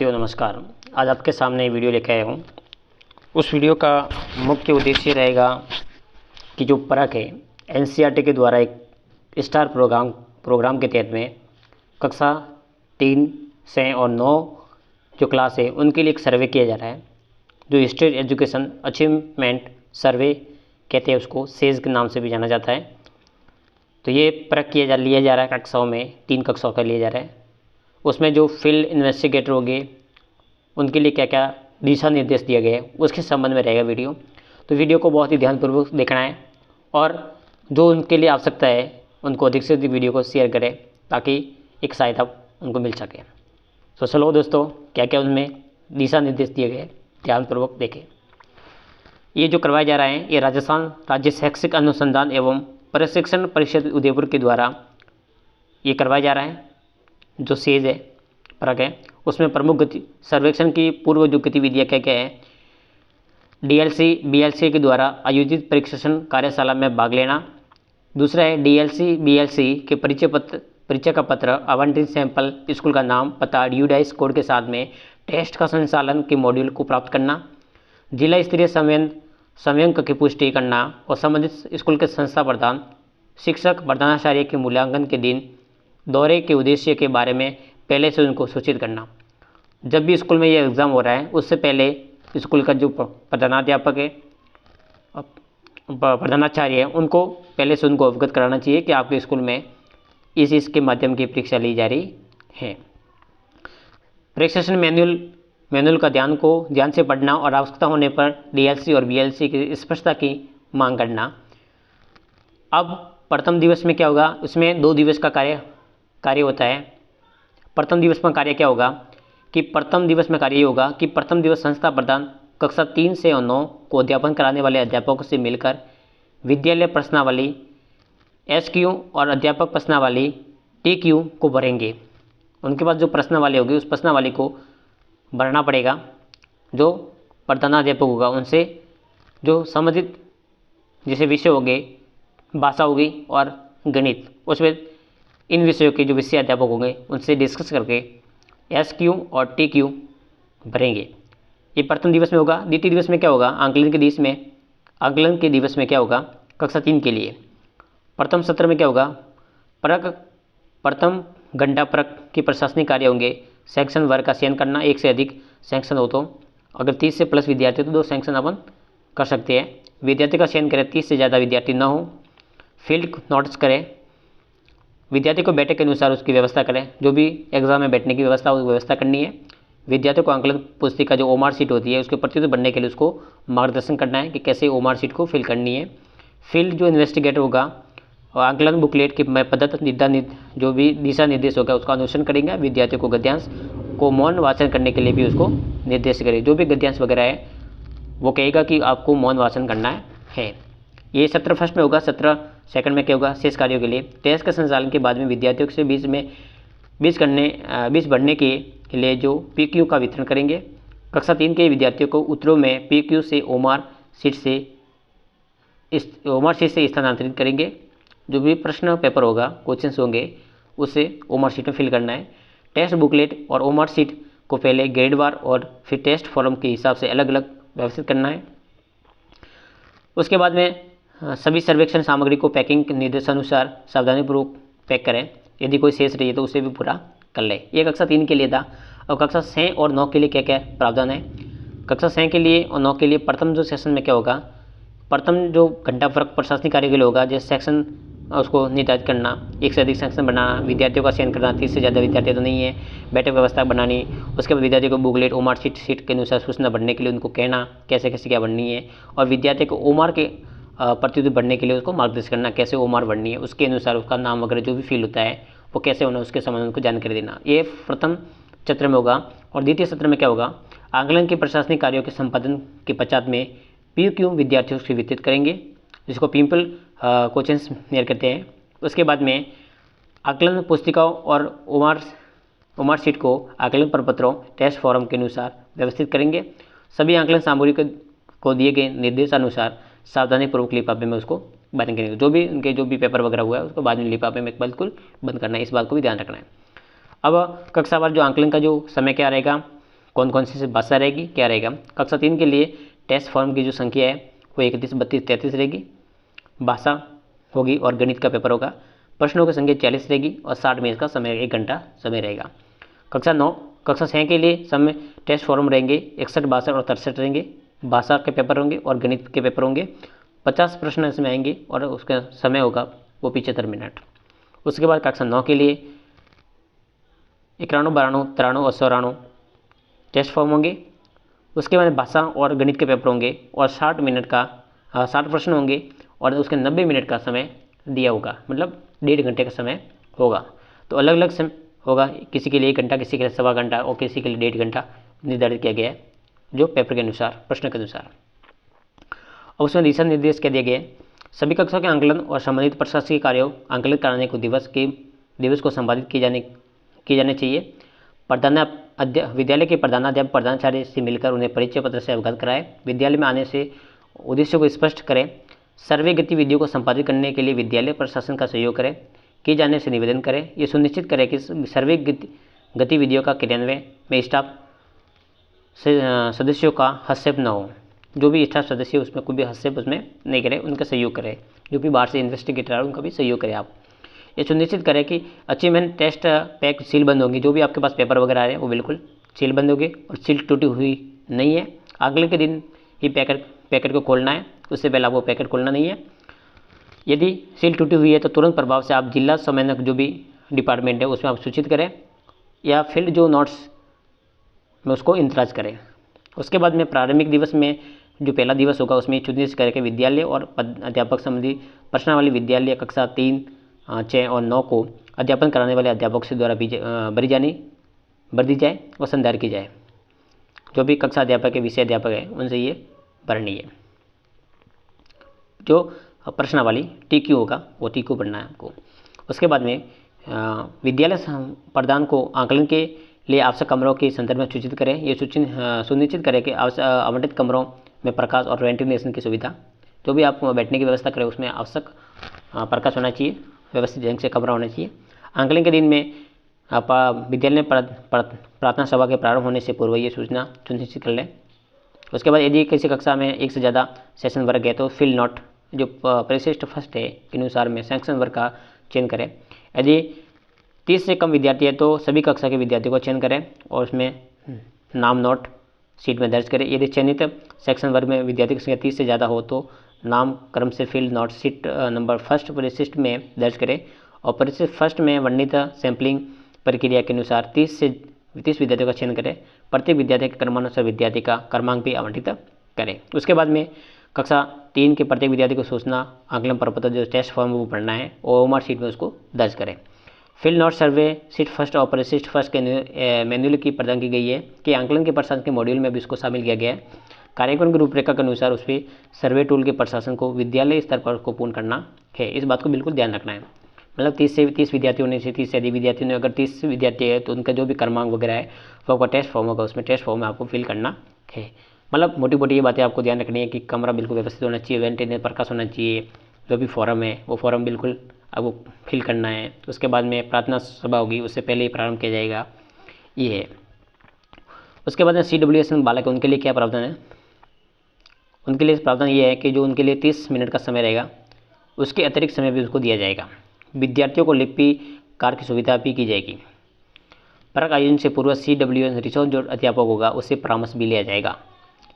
साथियों नमस्कार। आज आपके सामने वीडियो लेकर आया हूँ। उस वीडियो का मुख्य उद्देश्य रहेगा कि जो परख है एनसीईआरटी के द्वारा एक स्टार प्रोग्राम के तहत में कक्षा 3 से और 9 जो क्लास है उनके लिए एक सर्वे किया जा रहा है, जो स्टेट एजुकेशन अचीवमेंट सर्वे कहते हैं, उसको सेज के नाम से भी जाना जाता है। तो ये परख लिया जा रहा है कक्षाओं में, 3 कक्षाओं का लिया जा रहा है। उसमें जो फील्ड इन्वेस्टिगेटर होंगे उनके लिए क्या क्या दिशा निर्देश दिए गए हैं उसके संबंध में रहेगा वीडियो। तो वीडियो को बहुत ही ध्यानपूर्वक देखना है और जो उनके लिए आवश्यकता है उनको अधिक से अधिक वीडियो को शेयर करें ताकि एक सहायता उनको मिल सके। तो चलो दोस्तों, क्या क्या उनमें दिशा निर्देश दिए गए ध्यानपूर्वक देखें। ये जो करवाया जा रहा है ये राजस्थान राज्य शैक्षिक अनुसंधान एवं प्रशिक्षण परिषद उदयपुर के द्वारा ये करवाया जा रहा है। जो सेज है परख है उसमें प्रमुख सर्वेक्षण की पूर्व जो गतिविधियाँ क्या क्या है, डीएलसी बीएलसी के द्वारा आयोजित प्रशिक्षण कार्यशाला में भाग लेना। दूसरा है डीएलसी बीएलसी के परिचय का पत्र, आवंटित सैंपल, स्कूल का नाम, पता, ड्यूडाइस कोड के साथ में टेस्ट का संचालन के मॉड्यूल को प्राप्त करना। जिला स्तरीय संव्यंक की पुष्टि करना और संबंधित स्कूल के संस्था प्रधान, शिक्षक, प्रधानाचार्य के मूल्यांकन के दिन दौरे के उद्देश्य के बारे में पहले से उनको सूचित करना। जब भी स्कूल में ये एग्ज़ाम हो रहा है उससे पहले स्कूल का जो प्रधानाध्यापक है, प्रधानाचार्य है, उनको पहले से उनको अवगत कराना चाहिए कि आपके स्कूल में इसके माध्यम की परीक्षा ली जा रही है। प्रशिक्षण मैनुअल का ध्यान से पढ़ना और आवश्यकता होने पर डीएलसी और बीएलसी की स्पष्टता की मांग करना। अब प्रथम दिवस में क्या होगा, इसमें 2 दिवस का कार्य होता है। प्रथम दिवस में कार्य क्या होगा कि प्रथम दिवस में कार्य ये होगा कि प्रथम दिवस संस्था प्रधान कक्षा 3 से और 9 को अध्यापन कराने वाले अध्यापकों से मिलकर विद्यालय प्रश्नावली SQ और अध्यापक प्रश्नावली TQ को भरेंगे। उनके पास जो प्रश्नावली होगी उस प्रश्नावली को भरना पड़ेगा। जो प्रधानाध्यापक होगा उनसे जो संबंधित जैसे विषय हो गए, भाषा होगी और गणित, उसमें इन विषयों के जो विषय अध्यापक होंगे उनसे डिस्कस करके SQ और TQ भरेंगे। ये प्रथम दिवस में होगा। द्वितीय दिवस में क्या होगा, आकलन के दिवस में क्या होगा कक्षा 3 के लिए। प्रथम सत्र में क्या होगा, प्रथम घंटा परख के प्रशासनिक कार्य होंगे। सेक्शन वर्ग का चयन करना, 1 से अधिक सेक्शन हो तो अगर 30 से प्लस विद्यार्थी तो 2 सेक्शन अपन कर सकते हैं। विद्यार्थी का चयन करें, 30 से ज़्यादा विद्यार्थी ना हो। फील्ड नोट्स करें, विद्यार्थी को बैठक के अनुसार उसकी व्यवस्था करें। जो भी एग्जाम में बैठने की व्यवस्था करनी है। विद्यार्थी को आंकलन पुस्तिका जो ओमार शीट होती है उसके प्रत्युत्तर बनने के लिए उसको मार्गदर्शन करना है कि कैसे ओमार शीट को फिल करनी है। फील्ड जो इन्वेस्टिगेटर होगा और आंकलन बुकलेट की पद्धत जो भी दिशा निर्देश होगा उसका अनुसरण करेंगे। विद्यार्थी को गद्यांश को मौन वाचन करने के लिए भी उसको निर्देश करें। जो भी गद्यांश वगैरह है वो कहेगा कि आपको मौन वाचन करना है। ये सत्र फर्स्ट में होगा। सत्र सेकंड में क्या होगा, शेष कार्यों के लिए टेस्ट के संचालन के बाद में विद्यार्थियों से बीच बढ़ने के लिए जो PQ का वितरण करेंगे। कक्षा 3 के विद्यार्थियों को उत्तरों में PQ से ओमार शीट से स्थानांतरित करेंगे। जो भी प्रश्न पेपर होगा, क्वेश्चंस होंगे, उसे ओमार शीट में फिल करना है। टेस्ट बुकलेट और ओमार शीट को पहले ग्रेडवार और फिर टेस्ट फॉर्म के हिसाब से अलग अलग व्यवस्थित करना है। उसके बाद में सभी सर्वेक्षण सामग्री को पैकिंग के निर्देशानुसार सावधानीपूर्वक पैक करें। यदि कोई शेष रही है तो उसे भी पूरा कर ले। ये कक्षा 3 के लिए था। और कक्षा 6 और 9 के लिए क्या क्या प्रावधान है। कक्षा 6 के लिए और 9 के लिए प्रथम जो सेशन में क्या होगा, प्रथम जो घंटा फर्क प्रशासनिक कार्य के लिए होगा, जैसे सेक्शन उसको निर्धारित करना, 1 से अधिक सेक्शन बनाना, विद्यार्थियों का चयन करना, 30 से ज़्यादा विद्यार्थी तो नहीं है, बैठक व्यवस्था बनानी। उसके बाद विद्यार्थियों को बुकलेट ओमार शीट के अनुसार सूचना बढ़ने के लिए उनको कहना कैसे कैसे क्या बढ़नी है। और विद्यार्थी को ओमार के प्रत्युत्तर बढ़ने के लिए उसको मार्गदर्शन करना कैसे ओमार बढ़नी है, उसके अनुसार उसका नाम वगैरह जो भी फील होता है वो कैसे होना उसके संबंध में उनको जानकारी देना। ये प्रथम सत्र में होगा। और द्वितीय सत्र में क्या होगा, आकलन के प्रशासनिक कार्यों के संपादन के पश्चात में PQ विद्यार्थियों से वितरित करेंगे, जिसको पिंपल क्वेश्चंस मेयर कहते हैं। उसके बाद में आकलन पुस्तिकाओं और ओमार शीट को आकलन प्रपत्रों टेस्ट फॉर्म के अनुसार व्यवस्थित करेंगे। सभी आकलन सामग्री को दिए गए निर्देशानुसार सावधानीपूर्वक लिफाफे में उसको बंद करेंगे। जो भी पेपर वगैरह हुआ है उसको बाद में लिफाफे में बिल्कुल बंद करना है, इस बात को भी ध्यान रखना है। अब कक्षावार जो आकलन का जो समय क्या रहेगा, कौन कौन सी भाषा रहेगी, क्या रहेगा। कक्षा 3 के लिए टेस्ट फॉर्म की जो संख्या है वो 31, 32, 33 रहेगी। भाषा होगी और गणित का पेपर होगा। प्रश्नों की संख्या 40 रहेगी और 60 मिनट का समय, 1 घंटा समय रहेगा। कक्षा 6 के लिए समय टेस्ट फॉर्म रहेंगे 61, 62 और 63 रहेंगे। भाषा के पेपर होंगे और गणित के पेपर होंगे। 50 प्रश्न इसमें आएंगे और उसका समय होगा वो 75 मिनट। उसके बाद कक्षा 9 के लिए 91, 92, 93 और 94 टेस्ट फॉर्म होंगे। उसके बाद भाषा और गणित के पेपर होंगे और 60 मिनट का 60 प्रश्न होंगे और उसके 90 मिनट का समय दिया होगा, मतलब 1.5 घंटे का समय होगा। तो अलग अलग समय होगा, किसी के लिए 1 घंटा, किसी के लिए 1.25 घंटा और किसी के लिए 1.5 घंटा निर्धारित किया गया है जो पेपर के अनुसार, प्रश्न के अनुसार। और उसमें दिशा निर्देश क्या दिए गए। सभी कक्षाओं के आंकलन और संबंधित प्रशासकीय कार्यों आंकलित कराने को दिवस को संपादित किए जाने चाहिए। विद्यालय के प्रधानाध्यापक प्रधानाचार्य से मिलकर उन्हें परिचय पत्र से अवगत कराएं। विद्यालय में आने से उद्देश्यों को स्पष्ट करें। सर्वे गतिविधियों को संपादित करने के लिए विद्यालय प्रशासन का सहयोग करें। किए जाने से निवेदन करें। ये सुनिश्चित करें कि सर्वे गतिविधियों का क्रियान्वयन में स्टाफ सदस्यों का हस्तक्षेप न हो। जो भी स्टाफ सदस्य उसमें कोई भी हस्तक्षेप उसमें नहीं करे, उनका सहयोग करें। जो भी बाहर से इन्वेस्टिगेटर है उनका भी सहयोग करें आप। ये सुनिश्चित करें कि अचीवमेंट टेस्ट पैक सील बंद होंगी। जो भी आपके पास पेपर वगैरह आ रहे हैं वो बिल्कुल सील बंद होंगे और सील टूटी हुई नहीं है। अगले के दिन ही पैकेट को खोलना है, उससे पहले आपको पैकेट खोलना नहीं है। यदि सील टूटी हुई है तो तुरंत प्रभाव से आप जिला समन्वयक जो भी डिपार्टमेंट है उसमें आप सूचित करें या फिर जो नोट्स में उसको इंतराज करें। उसके बाद में प्रारंभिक दिवस में जो पहला दिवस होगा उसमें सुनिश्चित करके विद्यालय और अध्यापक संबंधी प्रश्नावली विद्यालय कक्षा 3, 6 और 9 को अध्यापन कराने वाले अध्यापक से द्वारा भर दी जाए और संधार की जाए। जो भी कक्षा अध्यापक है, विषय अध्यापक है, उनसे ये भरनी है। जो प्रश्नावली TQ होगा वो TQ पढ़ना है आपको। उसके बाद में विद्यालय प्रधान को आंकलन के लिए आवश्यक कमरों के संदर्भ में सूचित करें। ये सुनिश्चित करें कि आवंटित कमरों में प्रकाश और वेंटिलेशन की सुविधा, जो भी आप बैठने की व्यवस्था करें उसमें आवश्यक प्रकाश होना चाहिए, व्यवस्थित ढंग से कमरा होना चाहिए। आंकलन के दिन में विद्यालय प्रार्थना सभा के प्रारंभ होने से पूर्व ये सूचना सुनिश्चित कर लें। उसके बाद यदि किसी कक्षा में एक से ज़्यादा सेशन वर्ग है तो फिल नोट जो परिशिष्ट फर्स्ट है के अनुसार में सेक्शन वर्ग का चयन करें। यदि 30 से कम विद्यार्थी है तो सभी कक्षा के विद्यार्थियों का चयन करें और उसमें नाम नोट सीट में दर्ज करें। यदि चयनित सेक्शन वर्ग में विद्यार्थी की संख्या 30 से ज़्यादा हो तो नाम क्रम से field note seat number first परिशिष्ट में दर्ज करें और परिशिष्ट फर्स्ट में वर्णित सैंपलिंग प्रक्रिया के अनुसार 30 विद्यार्थियों का चयन करें। प्रत्येक विद्यार्थी के क्रमानुसार विद्यार्थी का क्रमांक भी आवंटित करें। उसके बाद में कक्षा 3 के प्रत्येक विद्यार्थी को सूचना आंकलन प्रपत्र जो टेस्ट फॉर्म वो पढ़ना है और OMR शीट में उसको दर्ज करें। फील्ड नोट सर्वे सीट फर्स्ट और परिशिष्ट फर्स्ट के मैनुअल की प्रदान की गई है कि आंकलन के प्रशासन के मॉड्यूल में भी इसको शामिल किया गया है। कार्यक्रम की रूपरेखा के अनुसार उस पर सर्वे टूल के प्रशासन को विद्यालय स्तर पर उसको पूर्ण करना है। इस बात को बिल्कुल ध्यान रखना है। मतलब 30 विद्यार्थी होने से 30 से अधिक विद्यार्थी ने, अगर 30 विद्यार्थी है तो उनका जो भी क्रमांक वगैरह है वो आपका टेस्ट फॉर्म होगा, उसमें टेस्ट फॉर्म में आपको फिल करना है। मतलब मोटी मोटी ये बातें आपको ध्यान रखनी है कि कमरा बिल्कुल व्यवस्थित होना चाहिए, वेंटिलेटर प्रकाश होना चाहिए, जो भी फॉर्म है वो फॉर्म बिल्कुल आपको फिल करना है। उसके बाद में प्रार्थना सभा होगी, उससे पहले ही प्रारंभ किया जाएगा, ये है। उसके बाद में CWS बालक उनके लिए क्या प्रावधान है। उनके लिए प्रावधान ये है कि जो उनके लिए 30 मिनट का समय रहेगा उसके अतिरिक्त समय भी उसको दिया जाएगा। विद्यार्थियों को लिपि कार की सुविधा भी की जाएगी। परख आयोजन से पूर्व CWS रिसोर्स जो अध्यापक होगा उससे परामर्श भी लिया जाएगा।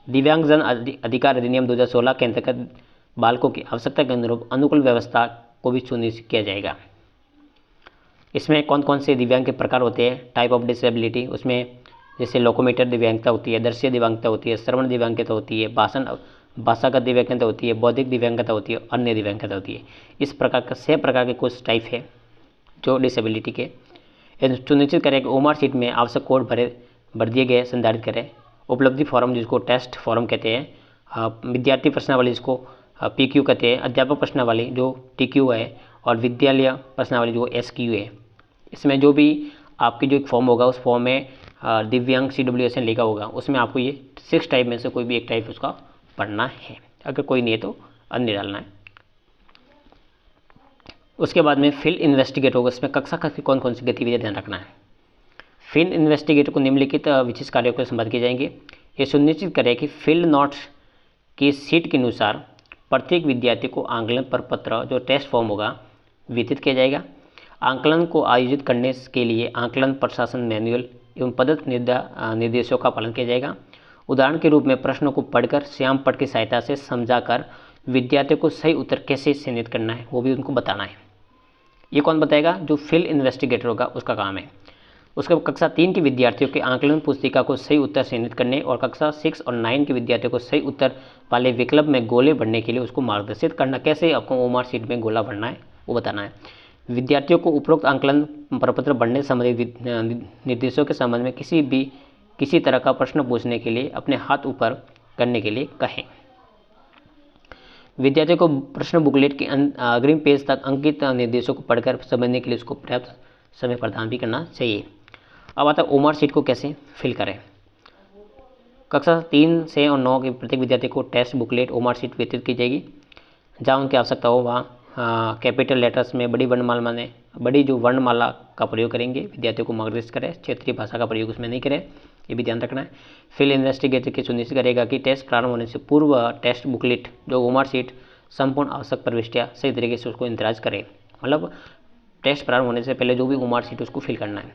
दिव्यांगजन अधिकार अधिनियम 2016 के अंतर्गत बालकों की आवश्यकता के अनुरूप अनुकूल व्यवस्था को भी सुनिश्चित किया जाएगा। इसमें कौन कौन से दिव्यांग के प्रकार होते हैं, टाइप ऑफ डिसेबिलिटी, उसमें जैसे लोकोमेटर दिव्यांगता होती है, दृश्य दिव्यांगता होती है, श्रवण दिव्यांगता होती है, भाषागत दिव्यांगता होती है, बौद्धिक दिव्यांगता होती है, अन्य दिव्यांगता होती है। इस प्रकार का 6 प्रकार के कुछ टाइप है जो डिसेबिलिटी के। सुनिश्चित करें कि OMR शीट में आवश्यक कोड भर दिए गए संधारित करें। उपलब्धि फॉर्म जिसको टेस्ट फॉर्म कहते हैं, विद्यार्थी प्रश्नावली जिसको PQ कहते हैं, अध्यापक प्रश्नावली जो TQ है और विद्यालय प्रश्नावली जो SQ है। इसमें जो भी आपकी जो एक फॉर्म होगा उस फॉर्म में दिव्यांग CWS लिखा होगा, उसमें आपको ये 6 टाइप में से कोई भी एक टाइप उसका पढ़ना है। अगर कोई नहीं है तो अन्य डालना है। उसके बाद में फील्ड इन्वेस्टिगेट होगा, इसमें कक्षा की कौन कौन सी गतिविधियाँ ध्यान रखना है। फील्ड इन्वेस्टिगेटर को निम्नलिखित विशेष कार्यों को संपादित किए जाएंगे। ये सुनिश्चित करें कि फील्ड नोट्स की सीट के अनुसार प्रत्येक विद्यार्थी को आंकलन प्रपत्र जो टेस्ट फॉर्म होगा वितरित किया जाएगा। आंकलन को आयोजित करने के लिए आंकलन प्रशासन मैनुअल एवं प्रदत्त निर्देशों का पालन किया जाएगा। उदाहरण के रूप में प्रश्नों को पढ़कर श्याम पट की सहायता से समझाकर विद्यार्थियों को सही उत्तर कैसे चयनित करना है वो भी उनको बताना है। ये कौन बताएगा? जो फील्ड इन्वेस्टिगेटर होगा उसका काम है। उसके कक्षा 3 के विद्यार्थियों के आंकलन पुस्तिका को सही उत्तर चयनित करने और कक्षा 6 और 9 के विद्यार्थियों को सही उत्तर वाले विकल्प में गोले भरने के लिए उसको मार्गदर्शित करना। कैसे आपको ओमार शीट में गोला भरना है वो बताना है। विद्यार्थियों को उपरोक्त आंकलन प्रपत्र भरने संबंधी निर्देशों के संबंध में किसी तरह का प्रश्न पूछने के लिए अपने हाथ ऊपर करने के लिए कहें। विद्यार्थियों को प्रश्न बुकलेट के अग्रिम पेज तक अंकित निर्देशों को पढ़कर समझने के लिए उसको पर्याप्त समय प्रदान भी करना चाहिए। अब आता है ओमार शीट को कैसे फिल करें। कक्षा 3 से और 9 के प्रत्येक विद्यार्थी को टेस्ट बुकलेट ओमार शीट वितरित की जाएगी। जहाँ उनकी आवश्यकता हो वहाँ कैपिटल लेटर्स में बड़ी वर्णमाला का प्रयोग करेंगे। विद्यार्थियों को मार्गदर्शित करें। क्षेत्रीय भाषा का प्रयोग उसमें नहीं करें, ये भी ध्यान रखना है। फील्ड इन्वेस्टिगेटर की सुनिश्चित करेगा कि टेस्ट प्रारंभ होने से पूर्व टेस्ट बुकलेट जो ओमार शीट संपूर्ण आवश्यक प्रविष्टियाँ सही तरीके से उसको इंतराज करें। मतलब टेस्ट प्रारंभ होने से पहले जो भी ओमार शीट उसको फिल करना है।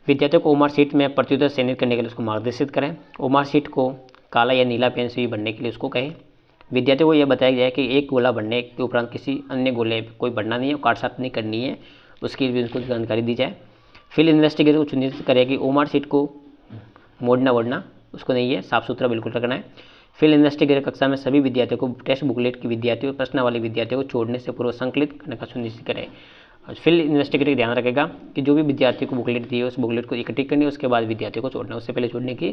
विद्यार्थियों को ओमार शीट में प्रत्युत्तर चयनित करने के लिए उसको मार्गदर्शित करें। ओमार शीट को काला या नीला पेन से भी भरने के लिए उसको कहें। विद्यार्थियों को यह बताया जाए कि एक गोला भरने के उपरांत किसी अन्य गोले कोई भरना नहीं है, काट साट नहीं करनी है, उसकी भी उनको जानकारी दी जाए। फील्ड इन्वेस्टिगेटर को सुनिश्चित करें कि ओमार शीट को मोड़ना वोड़ना उसको नहीं है, साफ सुथरा बिल्कुल रखना है। फील्ड इन्वेस्टिगेटर कक्षा में सभी विद्यार्थियों को टेस्ट बुकलेट की विद्यार्थियों प्रश्न वाले विद्यार्थियों को छोड़ने से पूर्व संकलित करने का सुनिश्चित करें। फील्ड इन्वेस्टिगेटर ध्यान रखेगा कि जो भी विद्यार्थी को बुकलेट दी है उस बुकलेट को इकट्ठी करनी है, उसके बाद विद्यार्थियों को छोड़ना, उससे पहले छोड़ने की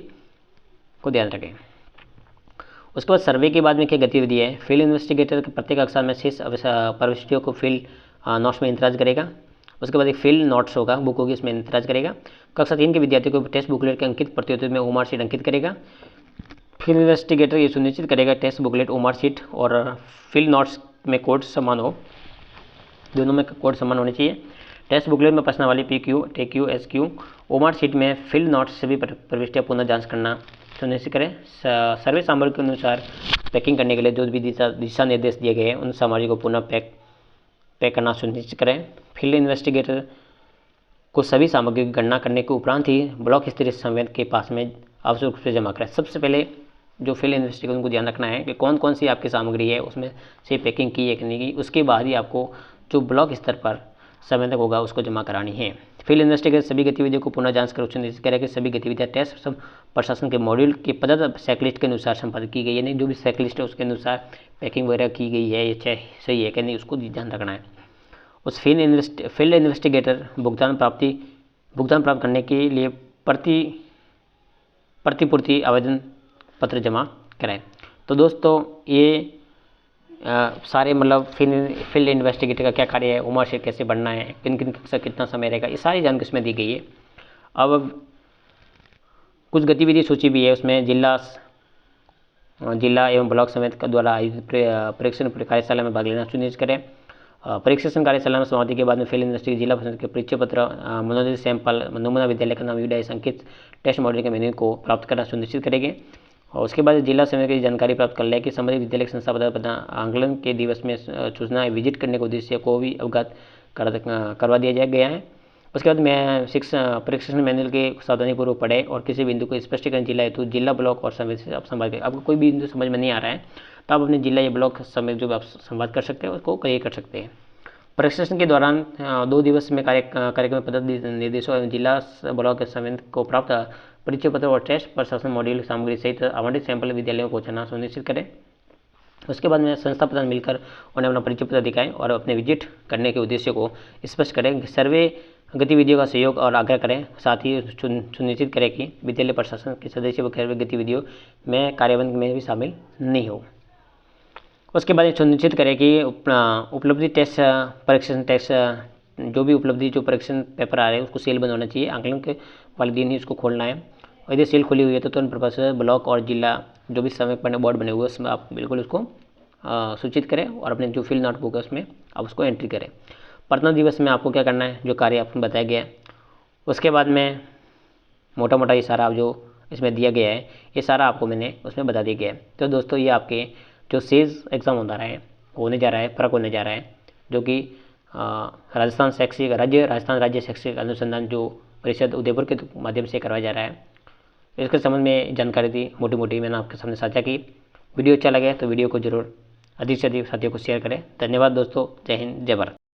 को ध्यान रखें। उसके बाद सर्वे के बाद में क्या गतिविधि है। फील्ड इन्वेस्टिगेटर प्रत्येक कक्षा में शेष प्रविष्टियों को फील्ड नोट्स में इंतराज करेगा। उसके बाद एक फील्ड नोट्स होगा, बुक होगी, इसमें इंतराज करेगा। कक्षा 3 के विद्यार्थियों को टेस्ट बुकलेट के अंकित प्रत्युत्तर में ओमार शीट अंकित करेगा। फील्ड इन्वेस्टिगेटर ये सुनिश्चित करेगा टेस्ट बुकलेट, ओमार शीट और फील्ड नोट्स में कोड समान हो, दोनों में कोड समान होने चाहिए। टेस्ट बुकलेट में प्रश्नावली PQ, TQ, SQ, OMR sheet में फील्ड नोट्स सभी प्रविष्टियाँ पुनः जांच करना सुनिश्चित करें। सर्वे सामग्री के अनुसार पैकिंग करने के लिए जो भी दिशा निर्देश दिए गए हैं उन सामग्री को पुनः पैक करना सुनिश्चित करें। फील्ड इन्वेस्टिगेटर को सभी सामग्री की गणना करने के उपरांत ही ब्लॉक स्तरीय संवेदक के पास में आवश्यक रूप से जमा करें। सबसे पहले जो फील्ड इन्वेस्टिगेटर को ध्यान रखना है कि कौन कौन सी आपकी सामग्री है उसमें से पैकिंग की है कि नहीं की, उसके बाद ही आपको जो ब्लॉक स्तर पर संवेदक होगा उसको जमा करानी है। फील्ड इन्वेस्टिगेटर सभी गतिविधियों को पुनः जांच कर सुनिश्चित करें कि सभी गतिविधियां टेस्ट प्रशासन के मॉड्यूल के प्रदत्त चेकलिस्ट के अनुसार संपादित की गई है, नहीं जो भी चेकलिस्ट है उसके अनुसार पैकिंग वगैरह की गई है, ये सही है कि नहीं उसको ध्यान रखना है। उस फील्ड इन्वेस्टिगेटर भुगतान प्राप्त करने के लिए प्रतिपूर्ति आवेदन पत्र जमा करें। तो दोस्तों ये सारे मतलब फील्ड इन्वेस्टिगेटर का क्या कार्य है, ओमार शीट कैसे बनना है, किन किन कक्षा कितना समय रहेगा, ये सारी जानकारी इसमें दी गई है। अब कुछ गतिविधि सूची भी है उसमें। जिला एवं ब्लॉक समिति का द्वारा आयोजित परीक्षण कार्यशाला में भाग लेना सुनिश्चित करें। परीक्षण कार्यशाला में समाप्ति के बाद में फील्ड इन्वेस्टिगेटर जिला परिषद के परिचय पत्र, मनोनीत सैंपल, नमूना विद्यालय का नाम, UDIS अंकित टेस्ट मॉड्यूल के मेन्यू को प्राप्त करना सुनिश्चित करेंगे। और उसके बाद जिला समिति की जानकारी प्राप्त कर ले कि संबंधित विद्यालय के संस्था पदाधिकारी आंकलन के दिवस में सूचना विजिट करने के उद्देश्य को भी अवगत करवा दिया गया है। उसके बाद मैं परीक्षण मैनुअल के सावधानीपूर्वक पढ़े और किसी बिंदु को स्पष्टीकरण जिला हेतु जिला ब्लॉक और समिति से आप संवाद करें। आपको कोई भी बिंदु समझ में नहीं आ रहा है तो आप अपने जिला या ब्लॉक समिति जो आप संवाद कर सकते हैं उसको क्लियर कर सकते हैं। परीक्षण के दौरान 2 दिवस में कार्यक्रम में प्रदत्त निर्देशों एवं जिला ब्लॉक समिति को प्राप्त परिचय पत्र और टेस्ट प्रशासन मॉड्यूल सामग्री सहित आवंटित सैंपल विद्यालयों को पहुंचाना सुनिश्चित करें। उसके बाद में संस्था प्रधान मिलकर उन्हें अपना परिचय पत्र दिखाएं और अपने विजिट करने के उद्देश्य को स्पष्ट करें। सर्वे गतिविधियों का सहयोग और आग्रह करें। साथ ही सुनिश्चित करें कि विद्यालय प्रशासन के सदस्य व सर्वे गतिविधियों में कार्यान्वयन में भी शामिल नहीं हो। उसके बाद सुनिश्चित करें कि उपलब्धि टेस्ट परीक्षण टेस्ट जो भी उपलब्धि जो परीक्षण पेपर आ रहे हैं उसको सील बंद होना चाहिए। आंकलन के वाले दिन ही उसको खोलना है और यदि सील खुली हुई है तो तुरंत प्रभाव से ब्लॉक और जिला जो भी समय पर बोर्ड बने हुए हैं उसमें आप बिल्कुल उसको सूचित करें और अपने जो फील्ड नोटबुक है उसमें आप उसको एंट्री करें। प्रथम दिवस में आपको क्या करना है, जो कार्य आपको बताया गया है। उसके बाद में मोटा मोटा ये सारा जो इसमें दिया गया है ये सारा आपको मैंने उसमें बता दिया गया है। तो दोस्तों ये आपके जो सेज एग्ज़ाम होने जा रहा है परख होने जा रहा है, जो कि राजस्थान राज्य शैक्षिक अनुसंधान जो परिषद उदयपुर के माध्यम से करवाया जा रहा है, इसके संबंध में जानकारी दी मोटी मोटी मैंने आपके सामने साझा की। वीडियो अच्छा लगे तो वीडियो को जरूर अधिक से अधिक साथियों को शेयर करें। धन्यवाद दोस्तों, जय हिंद, जय भारत।